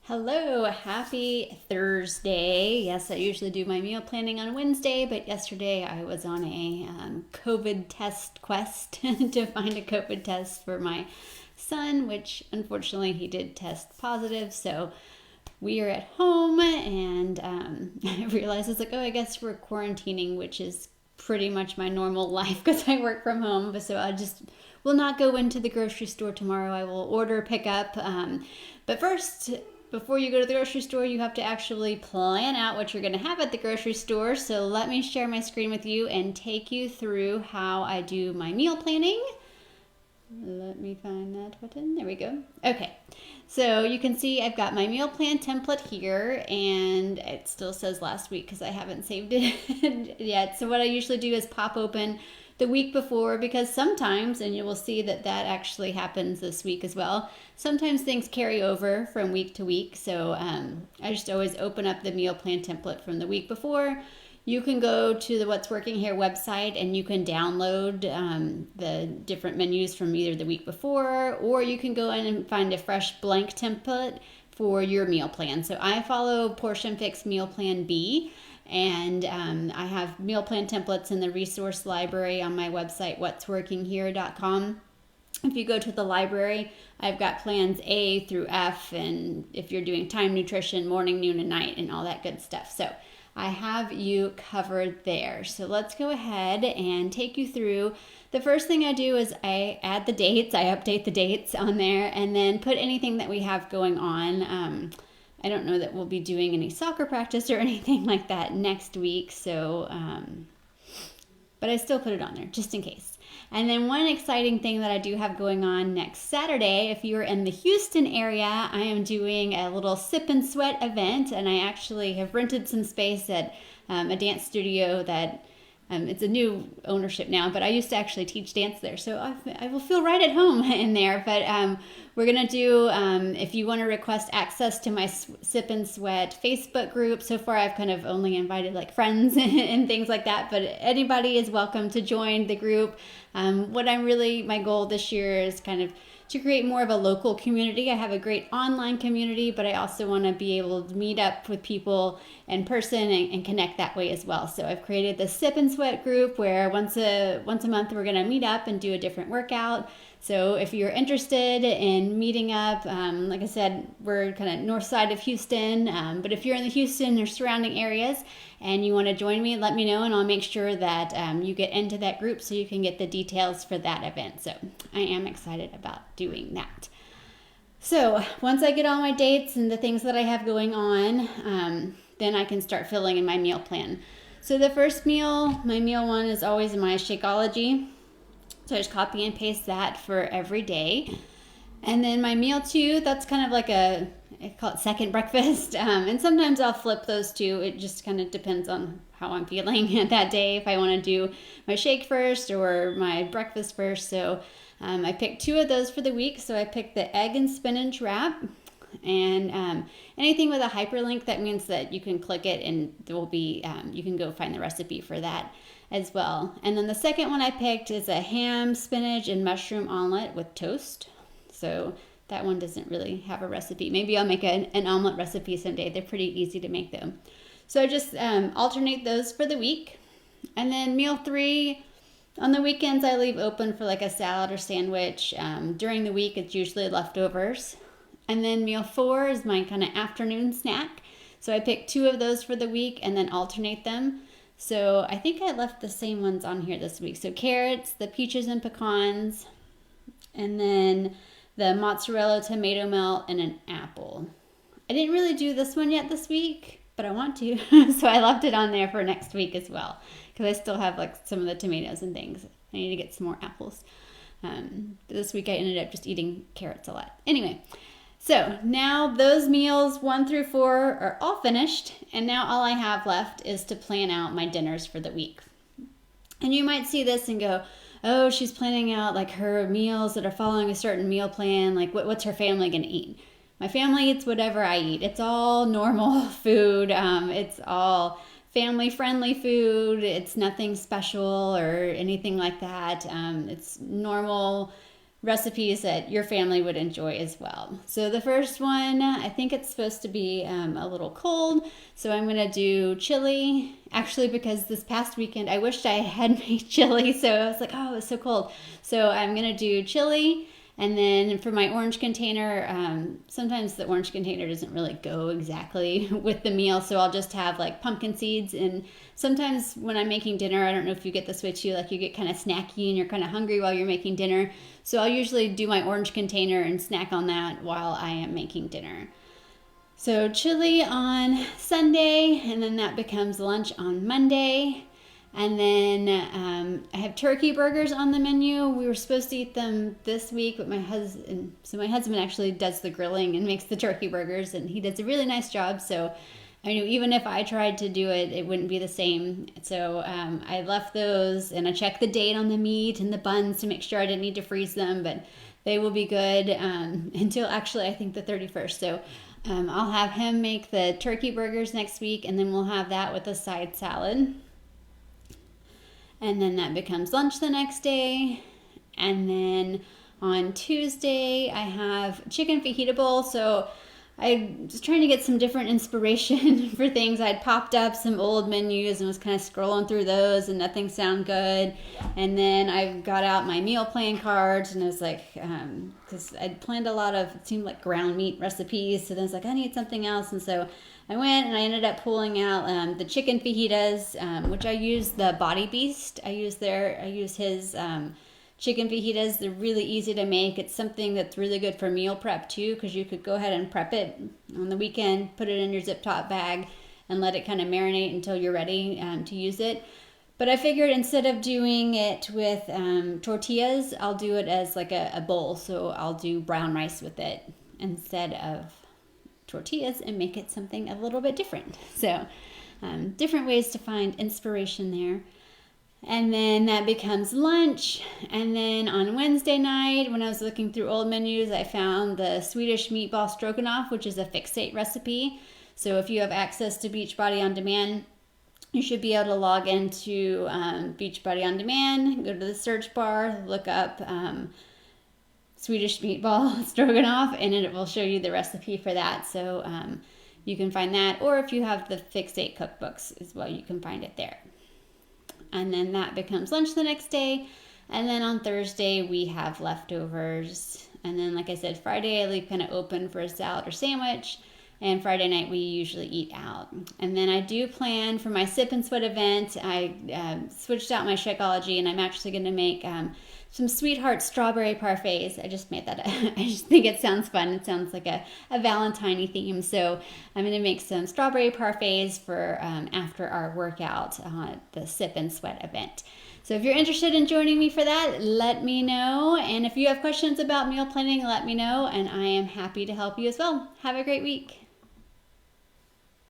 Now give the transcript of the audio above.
Hello, happy Thursday. Yes, I usually do my meal planning on Wednesday, but yesterday I was on a COVID test quest to find a COVID test for my son, which unfortunately he did test positive. So we are at home, and I realized it's like, oh, I guess we're quarantining, which is pretty much my normal life because I work from home. But so I just will not go into the grocery store tomorrow. I will order pickup. But first, before you go to the grocery store, you have to actually plan out what you're going to have at the grocery store. So let me share my screen with you and take you through how I do my meal planning. Let me find that button. There we go. Okay, so you can see I've got my meal plan template here, and it still says last week because I haven't saved it yet. So what I usually do is pop open the week before, because sometimes, and you will see that that actually happens this week as well, sometimes things carry over from week to week. So I just always open up the meal plan template from the week before. You can go to the What's Working Here website and you can download the different menus from either the week before, or you can go in and find a fresh blank template for your meal plan. So I follow Portion Fix Meal Plan B, and I have meal plan templates in the resource library on my website, what'sworkinghere.com. If you go to the library, I've got plans A through F, and if you're doing time nutrition, morning, noon, and night, and all that good stuff. So I have you covered there. So let's go ahead and take you through. The first thing I do is I add the dates. I update the dates on there, and then put anything that we have going on. I don't know that we'll be doing any soccer practice or anything like that next week. So, but I still put it on there just in case. And then one exciting thing that I do have going on next Saturday, if you're in the Houston area, I am doing a little sip and sweat event, and I actually have rented some space at a dance studio that it's a new ownership now, but I used to actually teach dance there, so I will feel right at home in there. But we're going to do, if you want to request access to my Sip and Sweat Facebook group, so far I've kind of only invited like friends and things like that, but anybody is welcome to join the group. My goal this year is kind of to create more of a local community. I have a great online community, but I also want to be able to meet up with people in person and connect that way as well. So I've created the Sip and Sweat group where once a month we're going to meet up and do a different workout. So if you're interested in meeting up, like I said, we're kind of north side of Houston, but if you're in the Houston or surrounding areas and you want to join me, let me know, and I'll make sure that you get into that group so you can get the details for that event. So I am excited about doing that. So once I get all my dates and the things that I have going on, then I can start filling in my meal plan. So the first meal, my meal one, is always my Shakeology. So I just copy and paste that for every day. And then my meal two, that's kind of like I call it second breakfast. And sometimes I'll flip those two. It just kind of depends on how I'm feeling that day. If I want to do my shake first or my breakfast first. So I picked two of those for the week. So I picked the egg and spinach wrap. And anything with a hyperlink, that means that you can click it and there will be, you can go find the recipe for that as well. And then the second one I picked is a ham, spinach, and mushroom omelet with toast. So that one doesn't really have a recipe. Maybe I'll make an omelet recipe someday. They're pretty easy to make though. So I just alternate those for the week. And then meal three, on the weekends I leave open for like a salad or sandwich. During the week it's usually leftovers. And then meal four is my kind of afternoon snack. So I pick two of those for the week and then alternate them. So I think I left the same ones on here this week. So carrots, the peaches and pecans, and then the mozzarella tomato melt and an apple. I didn't really do this one yet this week, but I want to. So I left it on there for next week as well, because I still have like some of the tomatoes and things. I need to get some more apples. This week I ended up just eating carrots a lot. Anyway. So now those meals 1 through 4 are all finished, and now all I have left is to plan out my dinners for the week. And you might see this and go, oh, she's planning out like her meals that are following a certain meal plan, like what's her family going to eat? My family eats whatever I eat. It's all normal food. It's all family-friendly food. It's nothing special or anything like that. It's normal recipes that your family would enjoy as well. So the first one, I think it's supposed to be a little cold. So I'm going to do chili. Actually, because this past weekend, I wished I had made chili. So I was like, oh, it's so cold. So I'm going to do chili. And then for my orange container, sometimes the orange container doesn't really go exactly with the meal. So I'll just have like pumpkin seeds. And sometimes when I'm making dinner, I don't know if you get this way too, like you get kind of snacky and you're kind of hungry while you're making dinner. So I'll usually do my orange container and snack on that while I am making dinner. So chili on Sunday, and then that becomes lunch on Monday. And then I have turkey burgers on the menu. We were supposed to eat them this week, but my husband actually does the grilling and makes the turkey burgers, and he does a really nice job. So I knew even if I tried to do it, it wouldn't be the same. So I left those, and I checked the date on the meat and the buns to make sure I didn't need to freeze them, but they will be good until actually I think the 31st. So I'll have him make the turkey burgers next week, and then we'll have that with a side salad. And then that becomes lunch the next day. And then on Tuesday, I have chicken fajita bowl. So I was trying to get some different inspiration for things. I'd popped up some old menus and was kind of scrolling through those, and nothing sounded good. And then I got out my meal plan cards, and I was like, because I'd planned a lot of, it seemed like ground meat recipes. So then I was like, I need something else. And so I went and I ended up pulling out the chicken fajitas, which I use the Body Beast. I use his chicken fajitas. They're really easy to make. It's something that's really good for meal prep too, because you could go ahead and prep it on the weekend, put it in your zip top bag, and let it kind of marinate until you're ready to use it. But I figured instead of doing it with tortillas, I'll do it as like a bowl. So I'll do brown rice with it instead of tortillas and make it something a little bit different. So different ways to find inspiration there. And then that becomes lunch. And then on Wednesday night, when I was looking through old menus, I found the Swedish Meatball Stroganoff, which is a fixate recipe. So if you have access to Beachbody On Demand, you should be able to log into Beachbody On Demand, go to the search bar, look up Swedish Meatball Stroganoff, and it will show you the recipe for that. So you can find that, or if you have the Fixate cookbooks as well, you can find it there. And then that becomes lunch the next day. And then on Thursday, we have leftovers. And then, like I said, Friday, I leave kind of open for a salad or sandwich. And Friday night, we usually eat out. And then I do plan for my Sip and Sweat event. I switched out my Shakeology, and I'm actually going to make some Sweetheart strawberry parfaits. I just made that. I just think it sounds fun. It sounds like a Valentine-y theme. So I'm going to make some strawberry parfaits for after our workout, the Sip and Sweat event. So if you're interested in joining me for that, let me know. And if you have questions about meal planning, let me know, and I am happy to help you as well. Have a great week.